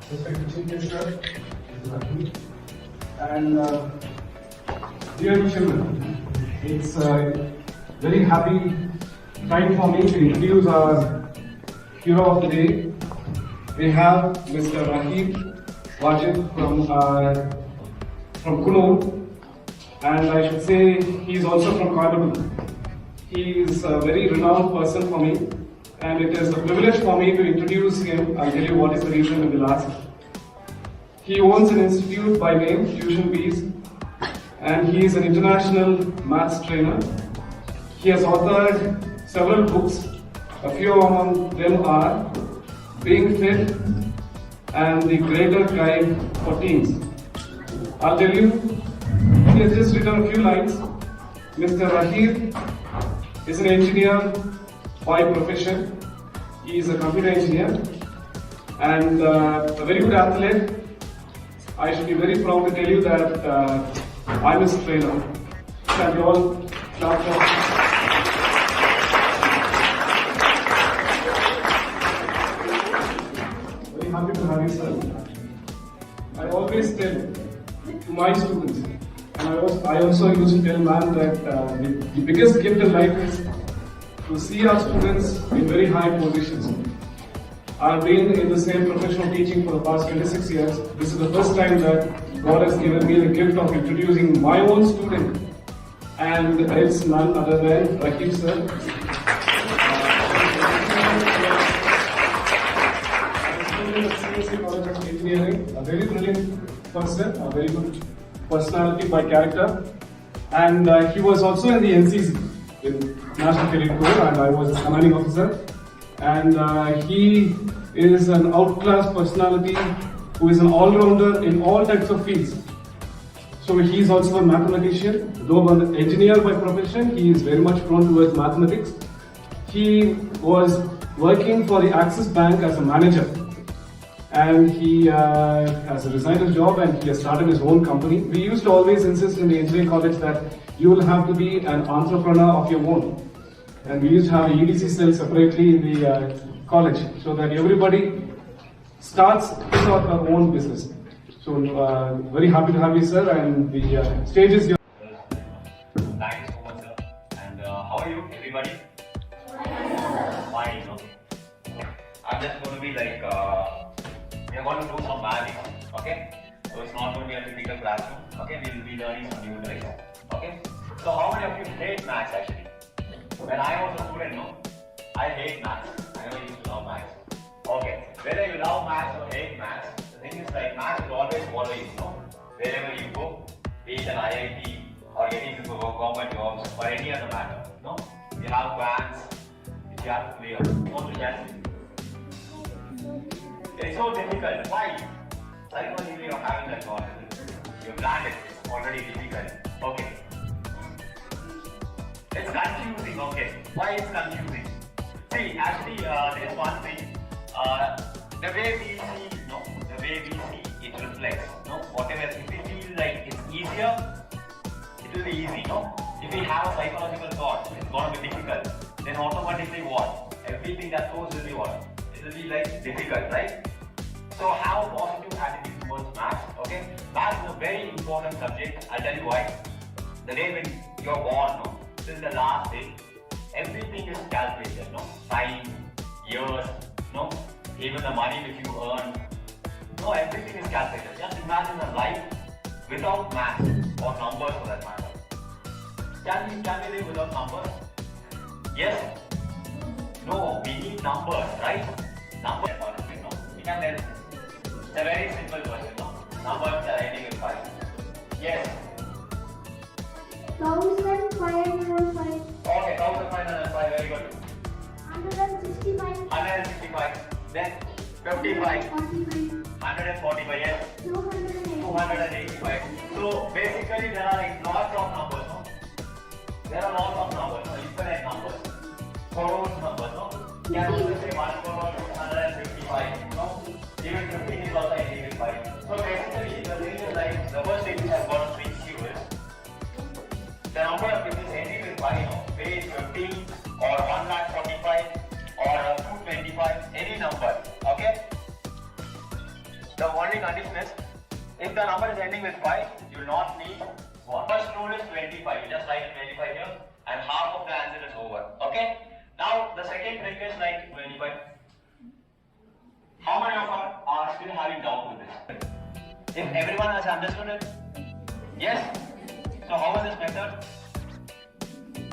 Respected Chief Minister, and dear children, it's a very happy time for me to introduce our hero of the day. We have Mr. Rahim Wajid from Kunur, and I should say he is also from Kotagiri. He is a very renowned person for me, and it is a privilege for me to introduce him. I'll tell you what is the reason in the last. He owns an institute by name Fusion Bees, and he is an international maths trainer. He has authored several books. A few among them are Being Fit and The Greater Guide for Teens. I'll tell you, he has just written a few lines. Mr. Rahim is an engineer by profession. He is a computer engineer and a very good athlete. I should be very proud to tell you that I'm his trainer. Can you all clap for him? Very happy to have you, sir. I always tell to my students, and I also used to tell man that the biggest gift in life is to see our students in very high positions. I've been in the same profession of teaching for the past 26 years. This is the first time that God has given me the gift of introducing my own student, and it's none other than Prakash sir. College of Engineering, a very brilliant person, a very good personality by character, and he was also in the NCC, in National Cadet Corps, and I was his commanding officer. And he is an outclass personality who is an all-rounder in all types of fields. So he is also a mathematician. Though an engineer by profession, he is very much prone towards mathematics. He was working for the Axis Bank as a manager, and he has resigned his job and he has started his own company. We used to always insist in the engineering college that you will have to be an entrepreneur of your own. And we used to have EDC cell separately in the college so that everybody starts his or her own business. So very happy to have you, sir, and the stage is yours. Thank you so much, sir. And how are you, everybody? Fine, okay. I'm just going to be like, we are going to do some magic, okay? So it's not going to be a typical classroom, okay? We will be learning some new tricks, okay? So how many of you hate maths actually? When I was a student, no, I hate maths. I never used to love maths. Okay, whether you love maths or hate maths, the thing is like maths will always follow you, no? Wherever you go, be it an IIT or getting into government jobs or any other matter, no? You have plans which you have to clear. Want to challenge? It's so difficult. Why? Psychologically you're having that thought. You've planned it. It's already difficult. Okay. It's confusing, okay. Why it's confusing? See, actually, there's one thing. The way we see, no, the way we see, it reflects, no. Whatever, if we feel like it's easier, it will be easy, no. If we have a psychological thought, it's going to be difficult. Then automatically what? Everything that goes will be what? It will be like difficult, right? So have a positive attitude towards maths, okay. Maths is a very important subject. I'll tell you why. The day when you're born, no. Till the last day, everything is calculated, no? Time, years, no? Even the money which you earn, no, everything is calculated. Just imagine a life without maths or numbers for that matter. Can we live without numbers? Yes? No, we need numbers, right? Numbers, no? We can then, it's a very simple question, no? Numbers are ending with 5. Yes? 1505. Okay, 1505, very good. 165. 165. Then 55. 145, yes. 285. So basically there are like lots of numbers, no? There are lots of numbers, no? Infinite numbers. Crores numbers, no? Can also say 1 crore 155, no? Even 15 is also ending with 5. So basically the thing is like the first thing which I've got to teach you is the number which is ending with 5, no? Be it 15 or 145 or 225, any number, okay? The the number is ending with 5, you will not need 1. First rule is 25. You just write 25 here and half of the answer is over. Okay? Now the second trick is like 25. How many of us are still having doubt with this? If everyone has understood it? Yes? So how is this method?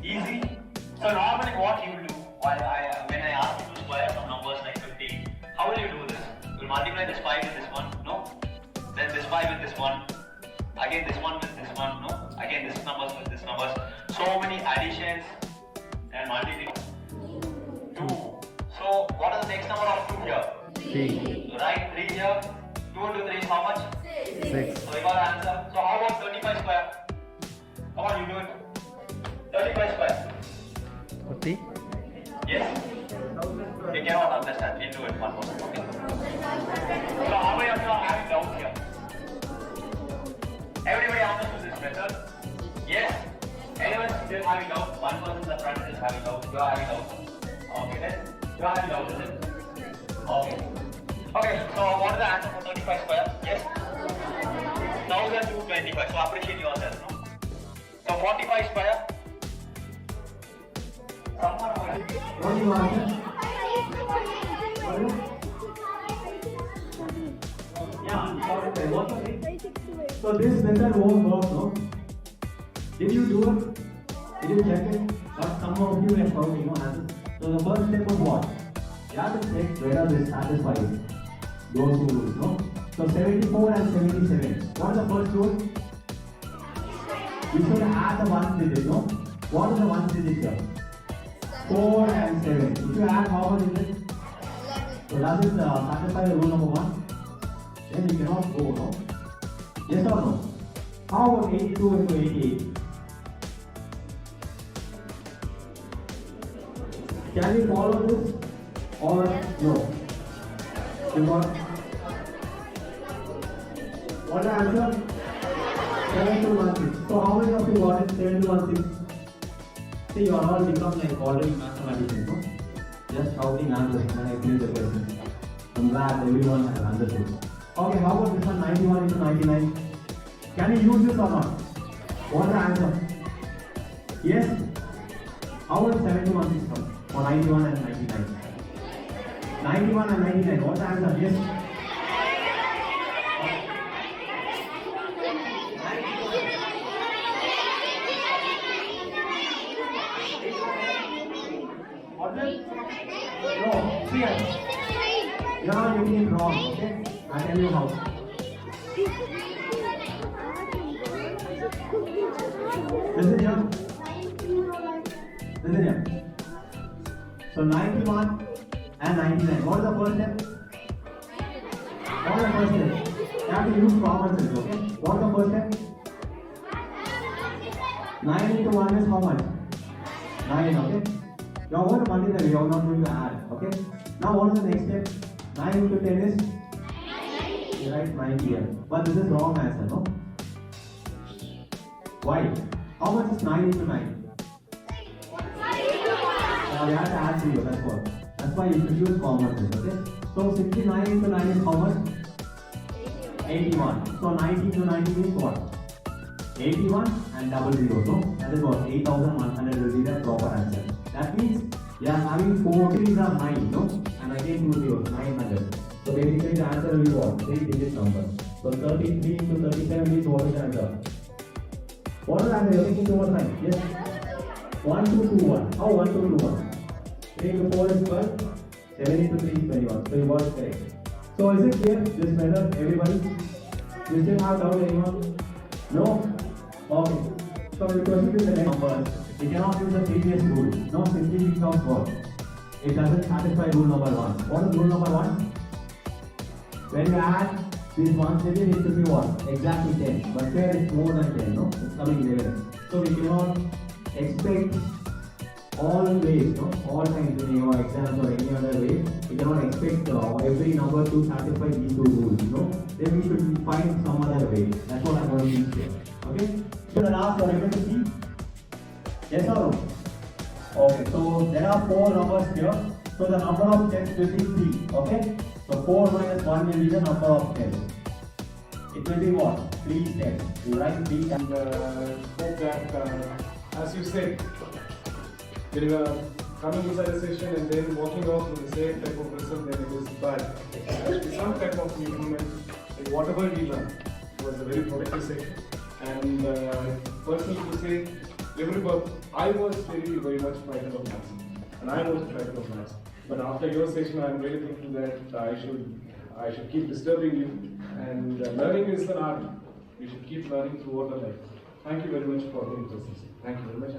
Easy. So normally what you will do when I ask you to square some numbers like 15, how will you do this? You will multiply this 5 with this one, no? Then this 5 with this one. Again this one with this one, no? Again this numbers with this numbers. So many additions and multiplications. 2. So what is the next number of 2 here? 3. So write 3 here. 2 into 3 is how much? 6. So we got the answer. So how about 35 square? Come on, you do it. 35 square. 40. Yes? You cannot understand. We'll do it one more time. Okay? So how many of you are having doubts here? Everybody understood this method? Yes? Anyone still having doubts? One person in the front is having doubts. You are having doubts. Okay then? You are having doubts, is it? Okay. Okay, so what is the answer for 35 square? Yes? 1225. So appreciate yourself, no? So 45 square. Someone over here. What do you answer? Yeah, okay. What's the name? So this method won't work, no? Did you do it? Did you check it? But some of you have found no answers. So the first step was what? You have to check whether this satisfies those two rules, no? So 74 and 77. What is the first rule? We should add the one digit, no? What is the one digit here? 4 and 7. If you add, how much is it? So does it satisfy the rule number 1? Then you cannot go, no? Yes or no? How about 82 into 88? Can we follow this or no? Because what the answer? 7 to 1 6. So how many of you got it? 7 to 1 6. See, you are all become like already mathematicians, no? Just shouting answers when I finish the question. I'm glad everyone has understood. Okay, how about this one? 91 into 99. Can you use this or not? What's the answer? Yes? How about 7 to 1 6 come? For 91 and 99. 91 and 99. What's the answer? Yes? What's it? No. See it. You are getting it wrong. Okay? I tell you how. Listen here. Listen here. So 91 and 99. What is the first step? What is the first step? You have to use common sense, okay? What is the first step? 9 into 1 is how much? 9, okay? You are going to multiply, you are not going to add, okay? Now what is the next step? 9 into 10 is? You write 9 here. But this is wrong answer, no? Why? How much is 9 into 9? You have to add 0, that's what. That's why you should use common sense, okay? So 69 into 9 is how much? 81. So 90 into 90 means what? 81 and double 0, so that is what? 8100 will be the proper answer. That means you are having 4 digits are 9, no? And again 2 zeros, 900. So basically the answer will be what? 3 digit number. So 33 into 37 means what is the answer? What is the answer? You are thinking towards 9. Yes? 1221. How 1221? 3 into 4 is 12. 7 into 3 is 21. So you got it correct. So is it clear? This method, everybody? You still have doubt anyone? No? Okay. So we proceed with the next numbers. We cannot use the previous rule. No, simply because what? It doesn't satisfy rule number 1. What is rule number 1? When you add these ones, it should be what? Exactly 10. But here it's more than 10, no? It's coming 11. So we cannot expect always, no? All times in your exams or any other way, we cannot expect every number to satisfy these two rules, no? Then we should find some other way. That's what I'm going to teach here. Okay? So the last are able to see? Yes or no? Okay, so there are 4 numbers here. So the number of tens will be 3. Okay? So 4 minus 1 will be the number of tens. it will be what? 3 steps. You write 3 And hope that, as you said, when you are coming inside a session and then walking out with the same type of result, then it is bad. There should be some type of improvement in whatever we learn. It was a very productive session. And personally to say, I was very much frightened of maths. And I was frightened of maths. But after your session, I'm really thinking that I should keep disturbing you. And learning is an art. We should keep learning throughout our life. Thank you very much for being present. Thank you very much.